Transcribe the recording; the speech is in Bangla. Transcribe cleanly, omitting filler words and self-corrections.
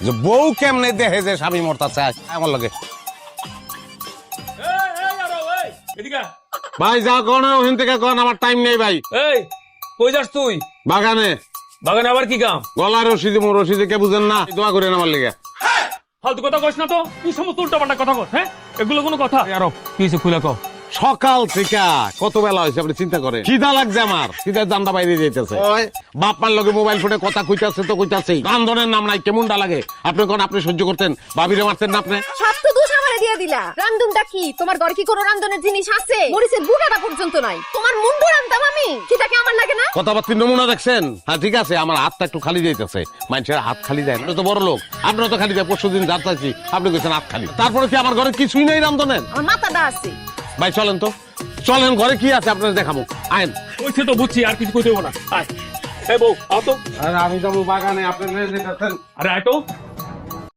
যে বউ কেমনে দেখে যে স্বামী মরতাছে আমার লগে ভাই যা কোন ওখান থেকে কোন আমার টাইম নেই ভাই। এই কই যাস তুই? বাগানে। বাগানে আবার কি কাম? গলা রশিদি রশিদিকে বুঝেন না, দোয়া করেন আমার লেগে। ফালতু কথা কইস না তো, তুই সমস্ত উল্টাপাল্টা কথা কর। হ্যাঁ এগুলো কোনো কথা? আরো কি হইছে খুলে কও। সকাল থেকে কত বেলা হয়েছে আপনি চিন্তা করেন, খিদা লাগছে আমার, খিদার দান্দা বাইরে যাইতেছে। বাপমার লগে মোবাইল ফোনে কথা কইতাছে তো কইতাছে, রান্ধনের নাম নাই, কেমনটা লাগে আপনি কোন? আপনি সহ্য করতেন, ভাবিরে মারতেন না আপনি? সব তো দোষ আমারে দিয়ে দিলা। রান্ধুনটা কি তোমার ঘরে কি কোনো রান্ধনের জিনিস আছে? মরিচের বুটাটা পর্যন্ত নাই, তোমার মুন্ডু রান্ধতাম আমি, সেটাকে আমার লাগে না? কথাবার্তি নমুনা দেখছেন? হ্যাঁ ঠিক আছে, আমার হাতটা একটু খালি যাইতেছে, মানুষের হাত খালি যায় না তো বড় লোক, আপনারা তো খালি যায়। পরশুদিন যাচ্ছি আপনি কইছেন হাত খালি, তারপরে কি আমার ঘরে কিছুই নেই রান্ধনের? আমার মাথাটা আছে। ভাই চলেন তো, চলেন ঘরে কি আছে আপনার দেখাবো, আইন। ওইছে তো বুঝছি, আর কিছু কইতে হবে না। আয় এই বউ আও তো। আরে আমি যাবো বাগানে, আপনার যেতেছেন। আরে আয় তো।